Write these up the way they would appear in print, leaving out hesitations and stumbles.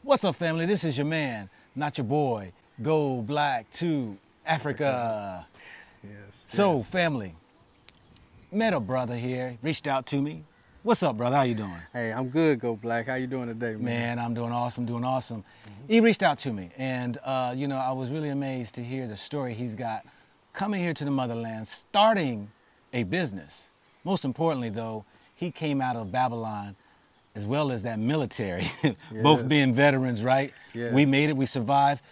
What's up, family? This is your man, not your boy. Go Black to Africa. Yes. So, yes. family, met a brother here, reached out to me. What's up, brother? How you doing? Hey, I'm good, Go Black. How you doing today, man? Man, I'm doing awesome, doing awesome. He reached out to me, and I was really amazed to hear the story he's got coming here to the motherland, starting a business. Most importantly, though, he came out of Babylon as well as that military, both Yes. being veterans, right? Yes. We made it, we survived.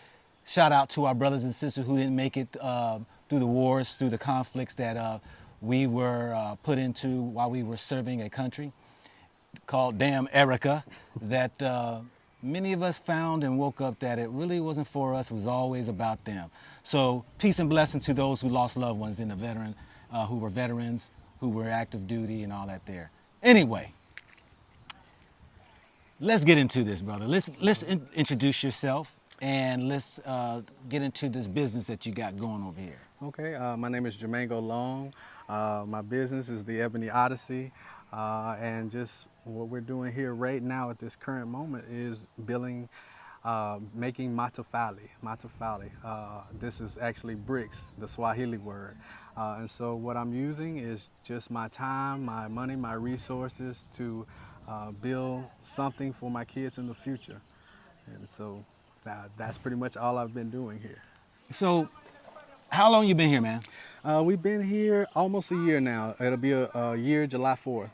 Shout out to our brothers and sisters who didn't make it through the wars, through the conflicts that we were put into while we were serving a country called Damn Erica, that many of us found and woke up that it really wasn't for us, it was always about them. So peace and blessing to those who lost loved ones in the veteran, who were veterans, who were active duty and all that there. Anyway, let's get into this, brother. Let's introduce yourself and let's get into this business that you got going over here. Okay. My name is Jermaine Long. My business is the Ebony Odyssey, and just what we're doing here right now at this current moment is making matofali. This is actually bricks, the Swahili word. And so what I'm using is just my time, my money, my resources to build something for my kids in the future. And so that's pretty much all I've been doing here. So, how long you been here, man? We've been here almost a year now. It'll be a year, July 4th.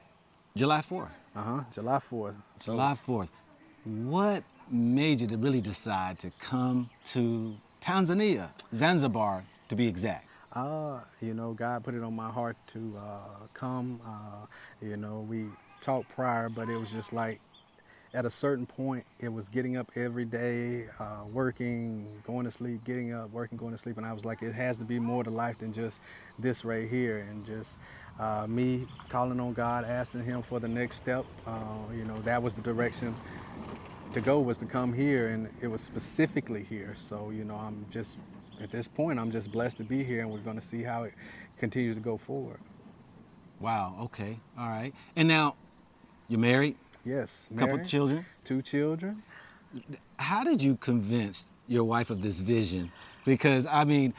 July 4th. July 4th. So, July 4th. What made you to really decide to come to Tanzania, Zanzibar, to be exact? God put it on my heart to come. We talked prior, but it was just like at a certain point, it was getting up every day, working, going to sleep, getting up, working, going to sleep. And I was like, it has to be more to life than just this right here. And just me calling on God, asking him for the next step. That was the direction to go, was to come here. And it was specifically here. So, I'm just, at this point, I'm just blessed to be here. And we're going to see how it continues to go forward. Wow, okay, all right. And now, you're married? Yes. Couple married, children? 2 children. How did you convince your wife of this vision? Because, I mean,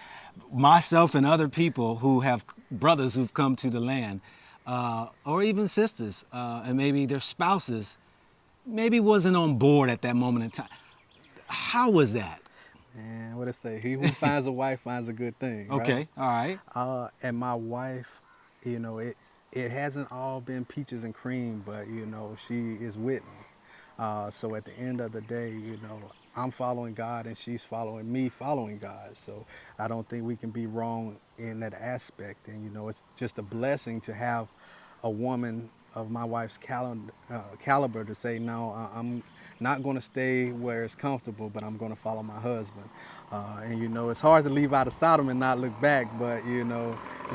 myself and other people who have brothers who've come to the land, or even sisters, and maybe their spouses, maybe wasn't on board at that moment in time. How was that? And what I say, he who finds a wife finds a good thing. Right? Okay, all right. And my wife, it hasn't all been peaches and cream, but she is with me. So at the end of the day, I'm following God and she's following me, following God. So I don't think we can be wrong in that aspect. And it's just a blessing to have a woman of my wife's caliber to say, no, I'm not going to stay where it's comfortable, but I'm going to follow my husband. And it's hard to leave out of Sodom and not look back, but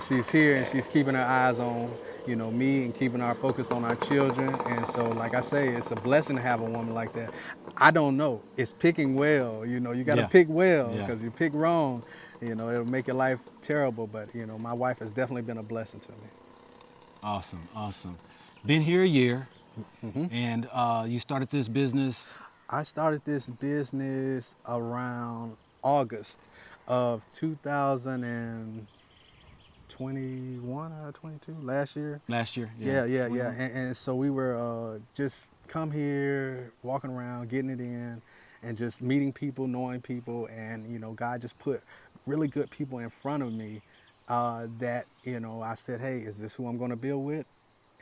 she's here and she's keeping her eyes on me and keeping our focus on our children. And so, like I say, it's a blessing to have a woman like that. I don't know, it's picking well. You got to pick well, because you pick wrong, it'll make your life terrible. But my wife has definitely been a blessing to me. Awesome, awesome. Been here a year, and you started this business. I started this business around August of 2021 or 22, last year. Last year? Yeah. And so we were just come here, walking around, getting it in, and just meeting people, knowing people. And, God just put really good people in front of me that, I said, hey, is this who I'm going to build with?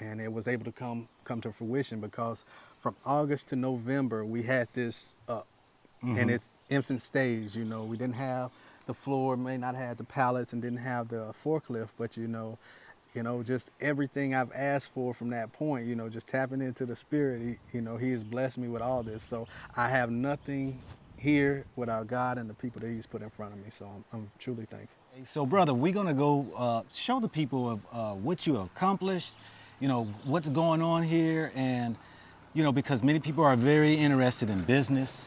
And it was able to come to fruition, because from August to November, we had this up in its infant stage. We didn't have the floor, may not have the pallets, and didn't have the forklift, but just everything I've asked for from that point, just tapping into the spirit, he has blessed me with all this. So I have nothing here without God and the people that he's put in front of me. So I'm truly thankful. So, brother, we're going to go show the people of what you accomplished, what's going on here, and, because many people are very interested in business,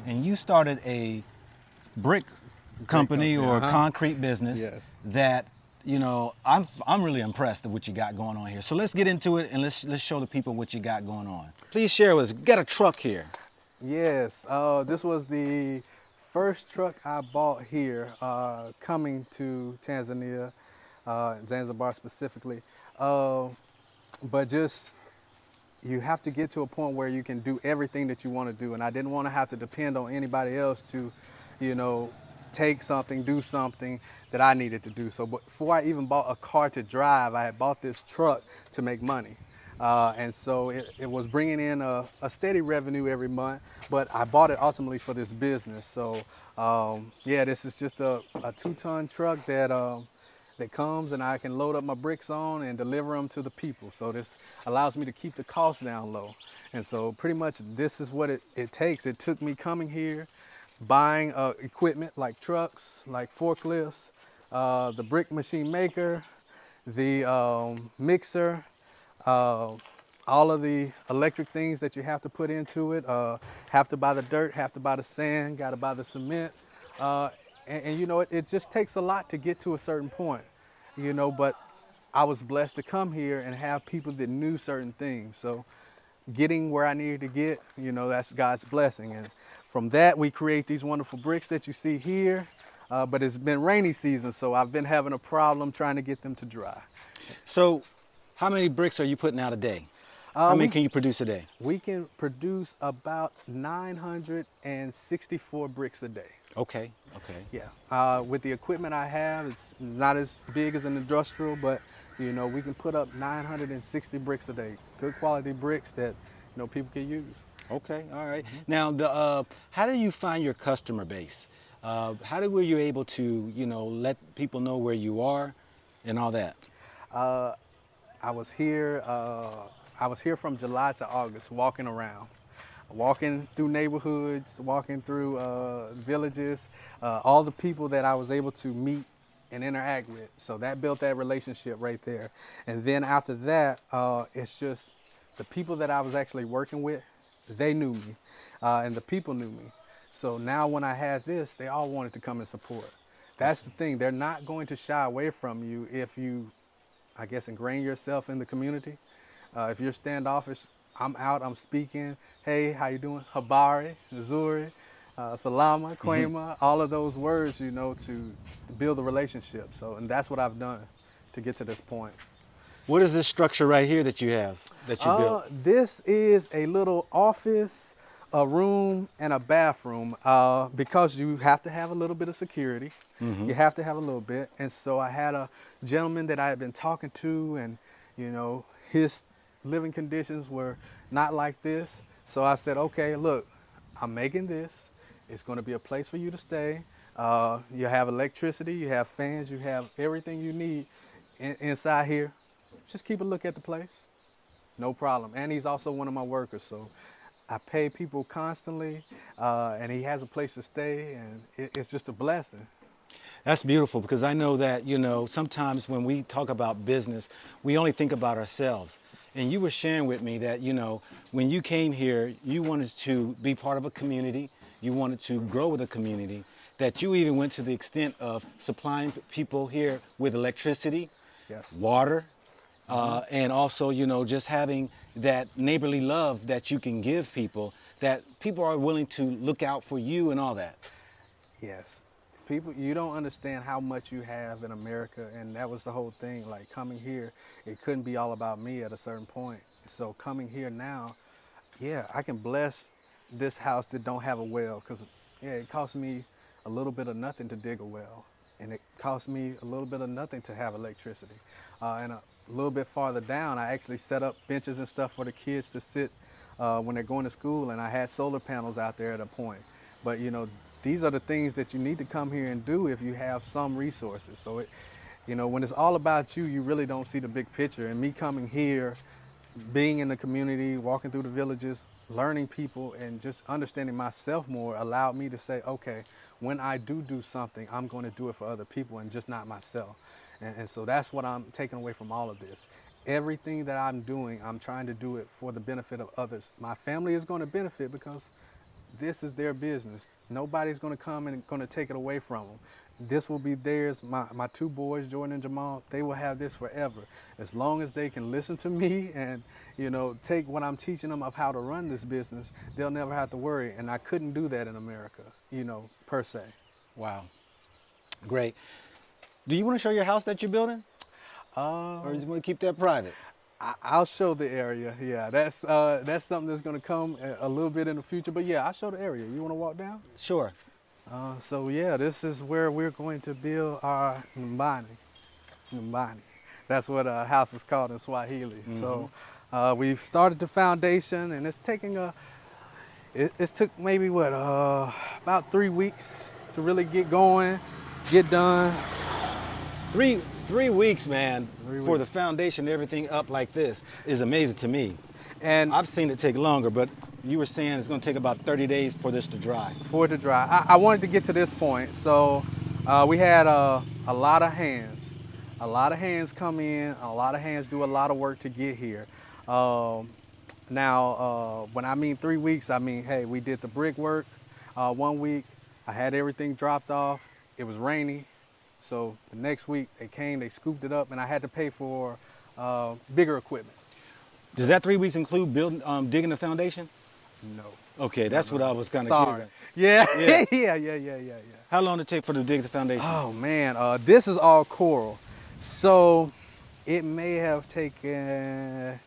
and you started a brick company or concrete business that, I'm really impressed with what you got going on here. So let's get into it and let's show the people what you got going on. Please share with us. We got a truck here. Yes, this was the first truck I bought here coming to Tanzania, Zanzibar specifically. Uh, but just you have to get to a point where you can do everything that you want to do. And I didn't want to have to depend on anybody else to, you know, take something, do something that I needed to do. So before I even bought a car to drive, I had bought this truck to make money. And so it was bringing in a steady revenue every month, but I bought it ultimately for this business. So yeah, this is just a 2-ton truck that comes and I can load up my bricks on and deliver them to the people. So this allows me to keep the costs down low. And so pretty much this is what it takes. It took me coming here, buying equipment like trucks, like forklifts, the brick machine maker, the mixer, uh, all of the electric things that you have to put into it. Have to buy the dirt, have to buy the sand, got to buy the cement. And you know, it just takes a lot to get to a certain point, you know, but I was blessed to come here and have people that knew certain things. So getting where I needed to get, you know, that's God's blessing. And from that, we create these wonderful bricks that you see here. But it's been rainy season, so I've been having a problem trying to get them to dry. So, how many bricks are you putting out a day? How Uh, many we can you produce a day? we can produce about 964 bricks a day. Okay, okay. Yeah, with the equipment I have, it's not as big as an industrial, but you know, we can put up 960 bricks a day. Good quality bricks that, you know, people can use. Okay, all right. Now, how do you find your customer base? Were you able to, let people know where you are and all that? Uh, I was here. I was here from July to August, walking around, walking through neighborhoods, walking through villages, all the people that I was able to meet and interact with. So that built that relationship right there. And then after that, it's just the people that I was actually working with, they knew me, and the people knew me. So now when I had this, they all wanted to come and support. That's the thing. They're not going to shy away from you if you, I guess, ingrain yourself in the community. If you're standoffish, I'm out, I'm speaking. Hey, how you doing? Habari, Nzuri, Salama, Kwema, all of those words, you know, to build a relationship. So, and that's what I've done to get to this point. What is this structure right here that you have, that you built? This is a little office, a room, and a bathroom because you have to have a little bit of security. You have to have a little bit. And so I had a gentleman that I had been talking to, and, you know, his living conditions were not like this. So I said, okay, look, I'm making this. It's going to be a place for you to stay. You have electricity, you have fans, you have everything you need inside here. Just keep a look at the place. No problem. And he's also one of my workers, so I pay people constantly, and he has a place to stay, and it's just a blessing. That's beautiful, because I know that, sometimes when we talk about business, we only think about ourselves. And you were sharing with me that, when you came here, you wanted to be part of a community, you wanted to grow with a community, that you even went to the extent of supplying people here with electricity, Yes. water, and also, just having that neighborly love that you can give people, that people are willing to look out for you and all that. Yes. People, you don't understand how much you have in America, and that was the whole thing. Like coming here, it couldn't be all about me at a certain point. So coming here now, yeah, I can bless this house that don't have a well, because yeah, it cost me a little bit of nothing to dig a well, and it cost me a little bit of nothing to have electricity. And a little bit farther down, I actually set up benches and stuff for the kids to sit when they're going to school, and I had solar panels out there at a point. But you know, these are the things that you need to come here and do if you have some resources. So it, you know, when it's all about you, you really don't see the big picture. And me coming here, being in the community, walking through the villages, learning people, and just understanding myself more allowed me to say, okay, when I do something, I'm going to do it for other people and just not myself. And so that's what I'm taking away from all of this. Everything that I'm doing, I'm trying to do it for the benefit of others. My family is going to benefit because this is their business. Nobody's going to come and going to take it away from them. this will be theirs. My two boys, Jordan and Jamal, they will have this forever. As long as they can listen to me and, you know, take what I'm teaching them of how to run this business, they'll never have to worry. And I couldn't do that in America, you know, per se. Wow. Great. Do you want to show your house that you're building? Uh, Or do you want to keep that private? I'll show the area. Yeah, that's something that's going to come a little bit in the future. But yeah, I'll show the area. You want to walk down? Sure. So yeah, this is where we're going to build our nyumbani. Nyumbani. That's what a house is called in Swahili. So we've started the foundation, and it's taking it took maybe what about 3 weeks to really get going, get done. 3 weeks, man, 3 for the weeks. foundation, everything up like this is amazing to me. And I've seen it take longer, but you were saying it's going to take about 30 days for this to dry. for it to dry. I wanted to get to this point, so we had a lot of hands. A lot of hands come in, a lot of hands do a lot of work to get here. Now, when I mean 3 weeks, I mean, hey, we did the brickwork 1 week. I had everything dropped off. It was rainy. So the next week they came, they scooped it up, and I had to pay for bigger equipment. Does that 3 weeks include building, digging the foundation? No. Okay, that's what I was kind of Sorry. curious. Yeah. Yeah. yeah. How long did it take for to dig the foundation? Oh man, this is all coral. So it may have taken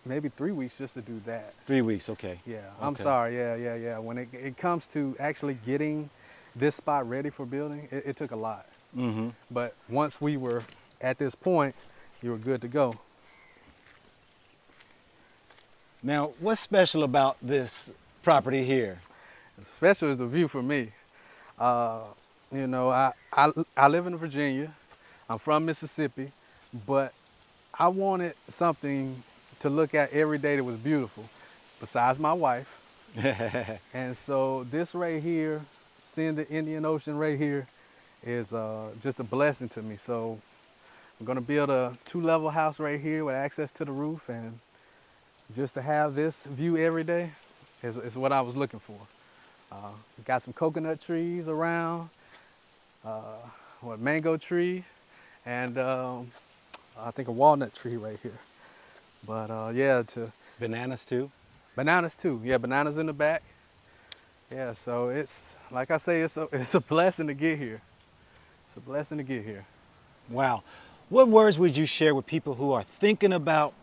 maybe 3 weeks just to do that. 3 weeks, okay. Yeah, I'm Okay. sorry. Yeah. When it comes to actually getting this spot ready for building, it took a lot. Mm-hmm. But once we were at this point, you were good to go. Now, what's special about this property here? Special is the view for me. You know, I live in Virginia. I'm from Mississippi, but I wanted something to look at every day that was beautiful, besides my wife. And so this right here, seeing the Indian Ocean right here, is just a blessing to me. So I'm gonna build a 2-level house right here with access to the roof, and just to have this view every day is what I was looking for. Got some coconut trees around, mango tree, and I think a walnut tree right here. But yeah, Bananas too? bananas too. Yeah, bananas in the back. Yeah, so it's, like I say, it's a blessing to get here. It's a blessing to get here. Wow. What words would you share with people who are thinking about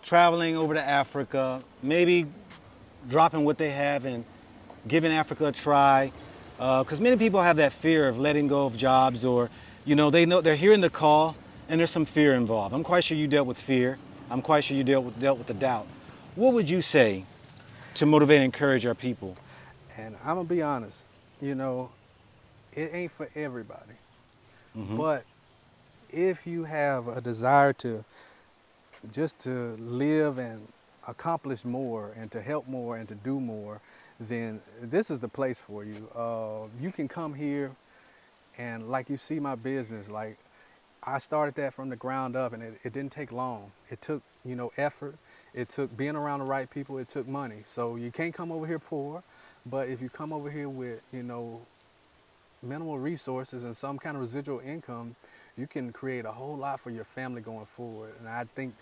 traveling over to Africa, maybe dropping what they have and giving Africa a try? Because many people have that fear of letting go of jobs, or, you know they're hearing the call and there's some fear involved. I'm quite sure you dealt with fear. I'm quite sure you dealt with the doubt. What would you say to motivate and encourage our people? And I'm gonna be honest, you know, it ain't for everybody. Mm-hmm. But if you have a desire to live and accomplish more and to help more and to do more, then this is the place for you. You can come here, and like you see my business, like I started that from the ground up, and it didn't take long. It took, you know, effort. It took being around the right people. It took money. So you can't come over here poor, but if you come over here with, you know, minimal resources and some kind of residual income, you can create a whole lot for your family going forward. And I think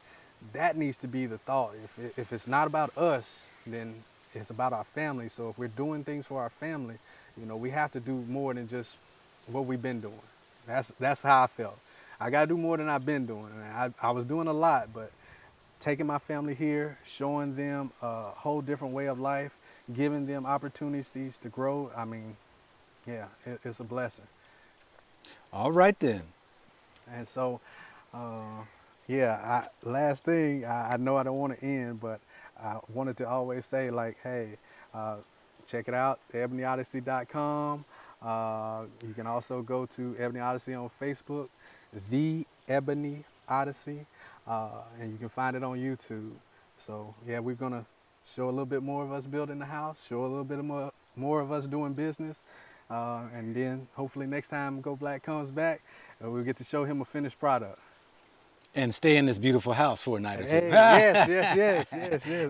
that needs to be the thought. If it's not about us, then it's about our family. So if we're doing things for our family, you know, we have to do more than just what we've been doing. That's how I felt. I got to do more than I've been doing. And I was doing a lot, but taking my family here, showing them a whole different way of life, giving them opportunities to grow, I mean, yeah, it's a blessing. All right then. And so, yeah, last thing, I know I don't want to end, but I wanted to always say, like, hey, check it out, ebonyodyssey.com. You can also go to Ebony Odyssey on Facebook, The Ebony Odyssey, and you can find it on YouTube. So, yeah, we're going to show a little bit more of us building the house, show a little bit more of us doing business. And then hopefully next time Go Black comes back, we'll get to show him a finished product. And stay in this beautiful house for a night or two. Hey, yes,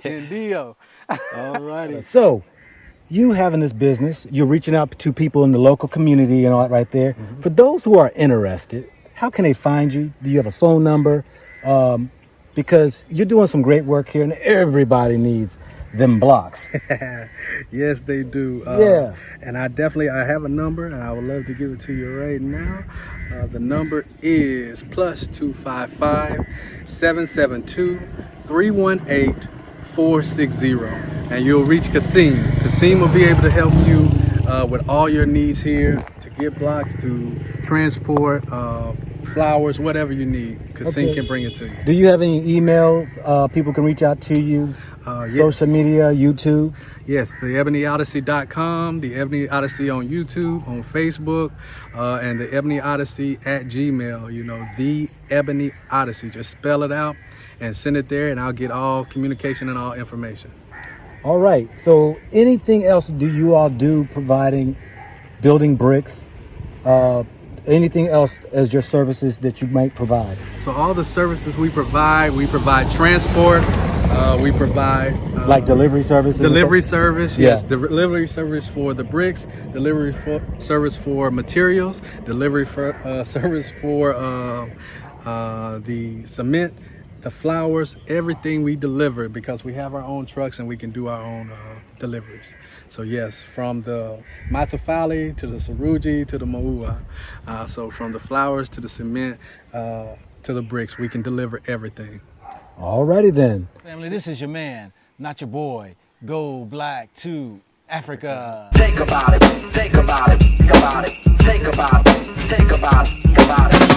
indeed. All righty. So, you having this business, you're reaching out to people in the local community and all that right there. For those who are interested, how can they find you? Do you have a phone number? Because you're doing some great work here, and everybody needs them blocks. Yes, they do. Yeah. And I have a number, and I would love to give it to you right now. The number is +255 772 318 460, and you'll reach Cashapp. Cashapp will be able to help you with all your needs here, to get blocks, to transport, flowers, whatever you need. Cashapp can bring it to you. Do you have any emails people can reach out to you? Yes. Social media, YouTube? Yes, the ebonyodyssey.com, the Ebony Odyssey on YouTube, on Facebook, and the Ebony Odyssey at Gmail. You know, the Ebony Odyssey. Just spell it out and send it there, and I'll get all communication and all information. All right. So anything else do you all do providing building bricks? Anything else as your services that you might provide? So all the services we provide transport, we provide Like delivery services? delivery service, yes, Yeah. delivery service for the bricks, delivery service for materials, delivery service for the cement, the flowers, everything we deliver, because we have our own trucks and we can do our own deliveries. So yes, from the Matafali to the Saruji to the Maua, so from the flowers to the cement to the bricks, we can deliver everything. Alrighty then. Family, this is your man, not your boy. Go Black to Africa. Think about it, think about it, think about it, think about it, think about it, think about it.